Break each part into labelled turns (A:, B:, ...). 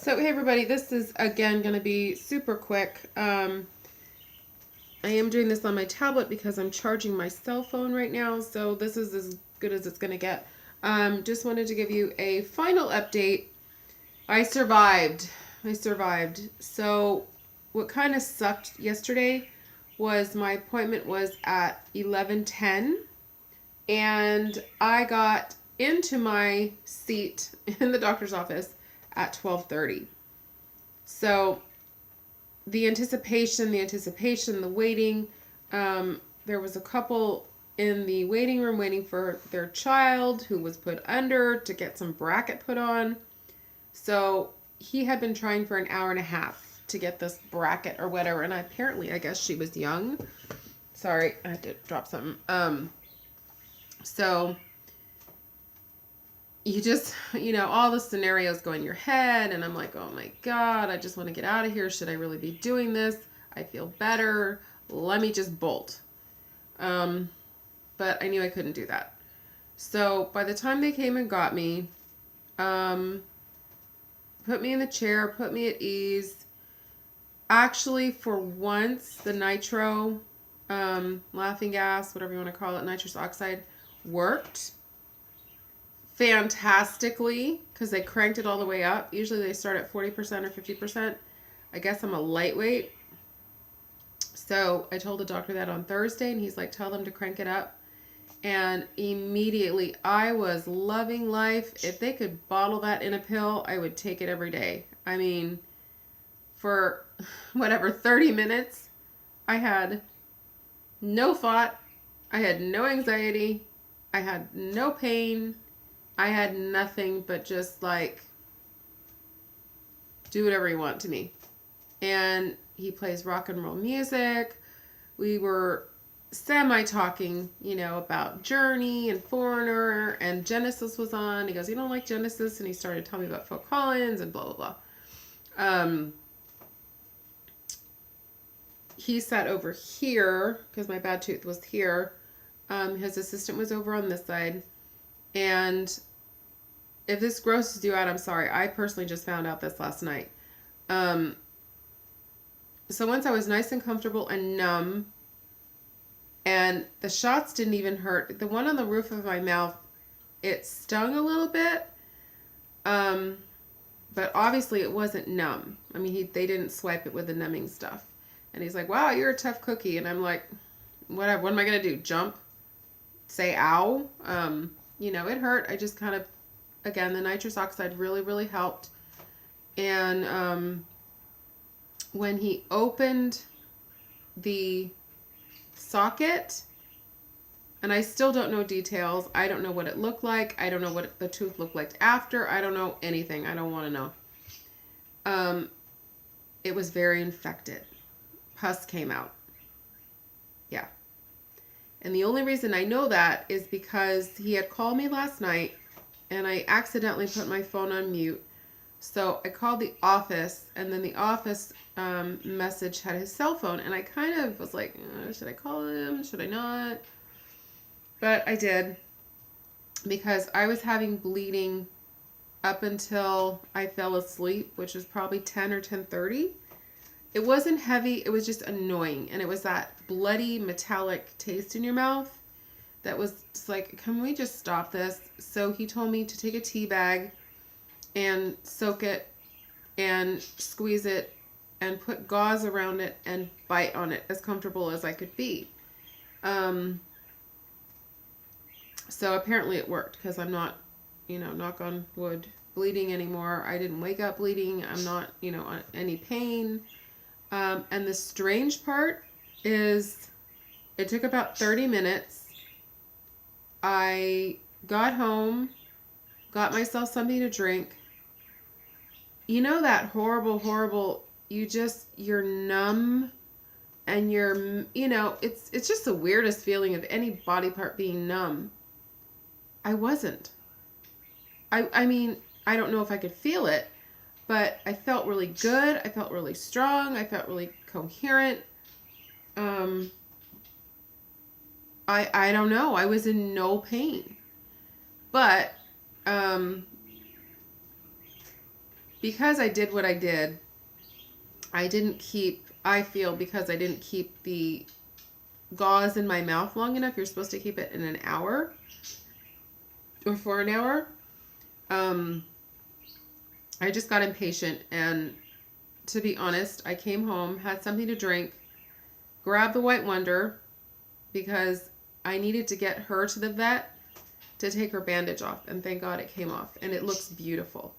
A: So hey everybody, this is again going to be super quick. I am doing this on my tablet because I'm charging my cell phone right now, so this is as good as it's going to get. Just wanted to give you a final update. I survived. So what kind of sucked yesterday was my appointment was at 11:10, and I got into my seat in the doctor's office at 12:30. So the anticipation, the waiting. There was a couple in the waiting room waiting for their child who was put under to get some bracket put on. So he had been trying for an hour and a half to get this bracket or whatever. And apparently, I guess she was young. Sorry, I had to drop something. So you just, all the scenarios go in your head, and I'm like, oh my God, I just want to get out of here. Should I really be doing this? I feel better. Let me just bolt. But I knew I couldn't do that. So by the time they came and got me, put me in the chair, put me at ease. Actually, for once, the nitro, laughing gas, whatever you want to call it, nitrous oxide, worked fantastically because they cranked it all the way up. Usually they start at 40% or 50%. I guess I'm a lightweight. So I told the doctor that on Thursday, and he's like, tell them to crank it up. And immediately I was loving life. If they could bottle that in a pill, I would take it every day. I mean, for 30 minutes, I had no thought. I had no anxiety. I had no pain. I had nothing but just like, do whatever you want to me. And he plays rock and roll music. We were semi-talking, about Journey and Foreigner, and Genesis was on. He goes, you don't like Genesis? And he started telling me about Phil Collins and blah, blah, blah. He sat over here because my bad tooth was here. His assistant was over on this side. And if this grosses you out, I'm sorry. I personally just found out this last night. So once I was nice and comfortable and numb, and the shots didn't even hurt. The one on the roof of my mouth, it stung a little bit. But obviously it wasn't numb. I mean, they didn't swipe it with the numbing stuff. And he's like, wow, you're a tough cookie. And I'm like, what am I going to do? Jump? Say ow? It hurt. I just kind of, again, the nitrous oxide really, really helped. And when he opened the socket, and I still don't know details. I don't know what it looked like. I don't know what the tooth looked like after. I don't know anything. I don't want to know. It was very infected. Pus came out. Yeah. And the only reason I know that is because he had called me last night, and I accidentally put my phone on mute. So I called the office, and then the office message had his cell phone, and I kind of was like, should I call him? Should I not? But I did, because I was having bleeding up until I fell asleep, which was probably 10 or 10:30. It wasn't heavy. It was just annoying, and it was that bloody metallic taste in your mouth that was just like, can we just stop this? So he told me to take a tea bag and soak it and squeeze it and put gauze around it and bite on it as comfortable as I could be. So apparently it worked, because I'm not, knock on wood, bleeding anymore. I didn't wake up bleeding. I'm not, on any pain. And the strange part is it took about 30 minutes. I got home, got myself something to drink. That horrible, you're numb, and it's just the weirdest feeling of any body part being numb. I wasn't. I mean, I don't know if I could feel it, but I felt really good. I felt really strong. I felt really coherent. I don't know. I was in no pain. But because I did what I did, I feel because I didn't keep the gauze in my mouth long enough. You're supposed to keep it in an hour or for an hour. I just got impatient, and to be honest, I came home, had something to drink, grabbed the White Wonder because I needed to get her to the vet to take her bandage off, and thank God it came off, and it looks beautiful.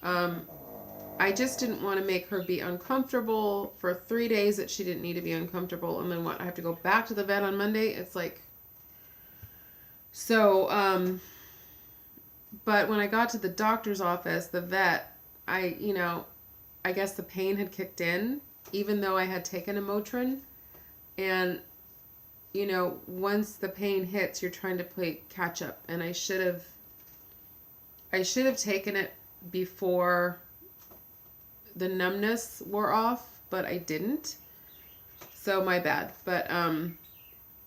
A: I just didn't want to make her be uncomfortable for 3 days that she didn't need to be uncomfortable, and then what, I have to go back to the vet on Monday? It's like, so, but when I got to the doctor's office, the vet, I guess the pain had kicked in, even though I had taken a Motrin, and once the pain hits, you're trying to play catch up, and I should have taken it before the numbness wore off, but I didn't. So my bad. But and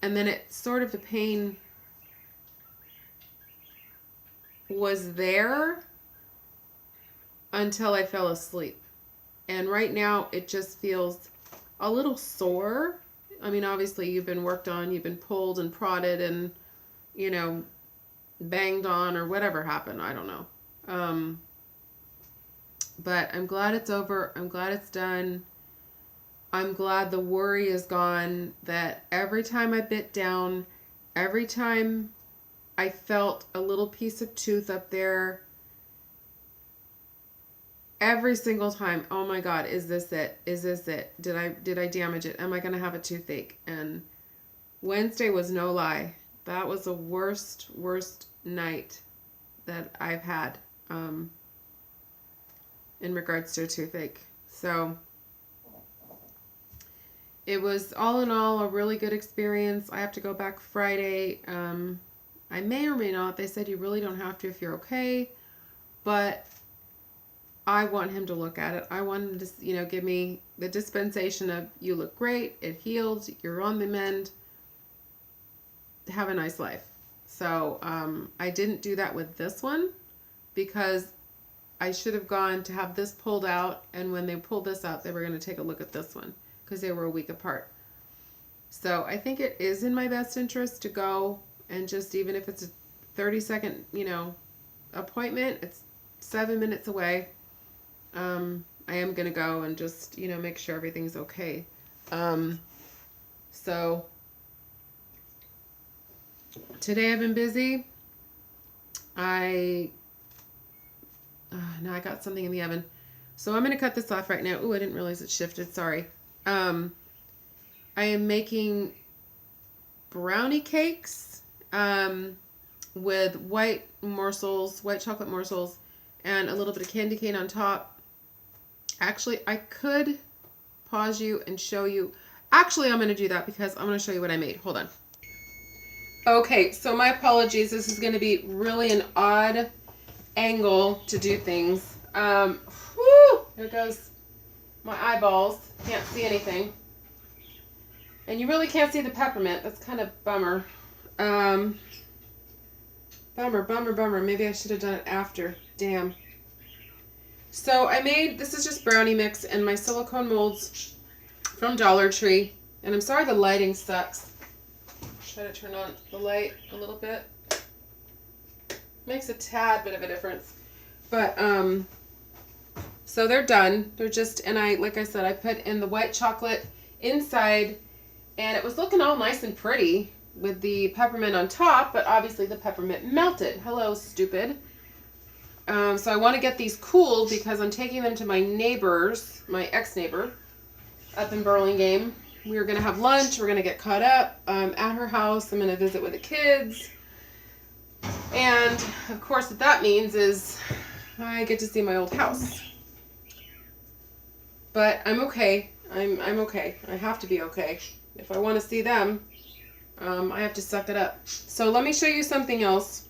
A: then it sort of, the pain was there until I fell asleep. And right now it just feels a little sore. I mean, obviously you've been worked on, you've been pulled and prodded and, banged on or whatever happened. I don't know. But I'm glad it's over. I'm glad it's done. I'm glad the worry is gone, that every time I bit down, every time I felt a little piece of tooth up there, every single time, oh my God, is this it? Is this it? Did I damage it? Am I going to have a toothache? And Wednesday was no lie. That was the worst night that I've had in regards to a toothache. So it was all in all a really good experience. I have to go back Friday. I may or may not. They said you really don't have to if you're okay, but I want him to look at it. I want him to, give me the dispensation of, you look great, it healed, you're on the mend, have a nice life. So I didn't do that with this one because I should have gone to have this pulled out, and when they pulled this out, they were going to take a look at this one because they were a week apart. So I think it is in my best interest to go and just, even if it's a 30-second, appointment, it's 7 minutes away. I am going to go and just, make sure everything's okay. So today I've been busy. Now I got something in the oven. So I'm going to cut this off right now. Ooh, I didn't realize it shifted. Sorry. I am making brownie cakes with white chocolate morsels, and a little bit of candy cane on top. Actually, I could pause you and show you. Actually, I'm going to do that because I'm going to show you what I made. Hold on. Okay, so my apologies. This is going to be really an odd angle to do things. There goes my eyeballs. Can't see anything. And you really can't see the peppermint. That's kind of bummer. Bummer. Maybe I should have done it after. Damn. So this is just brownie mix and my silicone molds from Dollar Tree. And I'm sorry the lighting sucks. Try to turn on the light a little bit. Makes a tad bit of a difference. But, so they're done. They're just, and like I said, I put in the white chocolate inside, and it was looking all nice and pretty with the peppermint on top, but obviously the peppermint melted. Hello, stupid. So I want to get these cooled because I'm taking them to my neighbors, my ex-neighbor up in Burlingame. We're going to have lunch. We're going to get caught up at her house. I'm going to visit with the kids. And, of course, what that means is I get to see my old house. But I'm okay. I'm okay. I have to be okay. If I want to see them, I have to suck it up. So let me show you something else.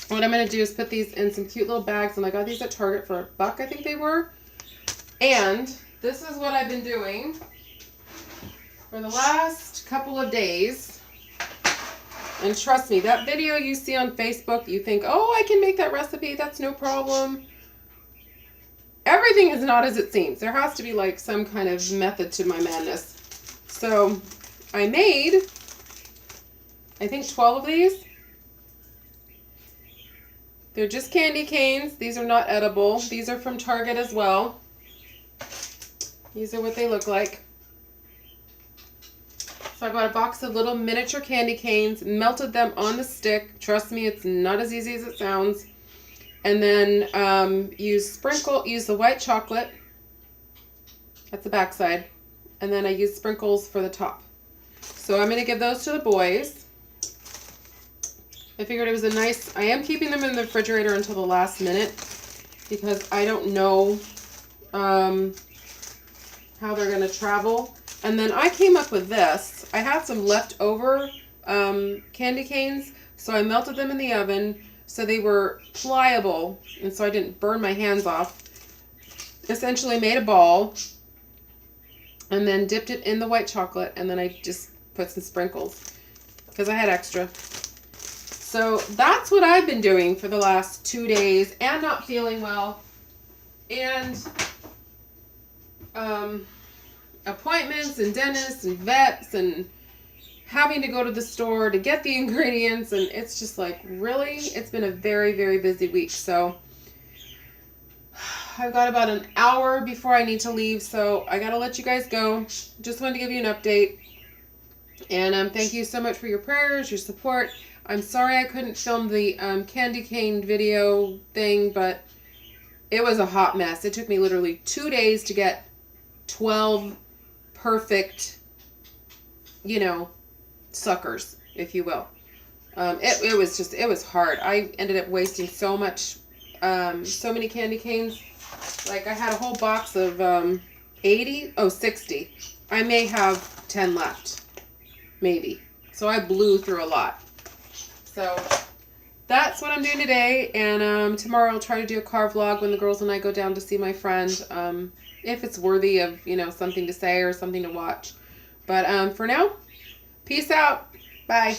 A: What I'm going to do is put these in some cute little bags. And I got these at Target for $1, I think they were. And this is what I've been doing for the last couple of days. And trust me, that video you see on Facebook, you think, oh, I can make that recipe. That's no problem. everything is not as it seems. There has to be like some kind of method to my madness. So I made, I think 12 of these. They're just candy canes. These are not edible. These are from Target as well. These are what they look like. So I bought a box of little miniature candy canes, melted them on the stick. Trust me, it's not as easy as it sounds. And then use the white chocolate. That's the back side. And then I use sprinkles for the top. So I'm going to give those to the boys. I figured it was a nice, I am keeping them in the refrigerator until the last minute because I don't know how they're going to travel. And then I came up with this. I had some leftover candy canes, so I melted them in the oven so they were pliable and so I didn't burn my hands off. Essentially made a ball and then dipped it in the white chocolate, and then I just put some sprinkles because I had extra. So that's what I've been doing for the last 2 days, and not feeling well, and appointments and dentists and vets and having to go to the store to get the ingredients, and it's just like, really, it's been a very, very busy week. So I've got about an hour before I need to leave, so I gotta let you guys go. Just wanted to give you an update, and thank you so much for your prayers, your support. I'm sorry I couldn't film the candy cane video thing, but it was a hot mess. It took me literally 2 days to get 12 perfect, suckers, if you will. It was hard. I ended up wasting so many candy canes. Like, I had a whole box of 60. I may have 10 left, maybe. So I blew through a lot. So that's what I'm doing today, and tomorrow I'll try to do a car vlog when the girls and I go down to see my friend, if it's worthy of, something to say or something to watch. But for now, peace out. Bye.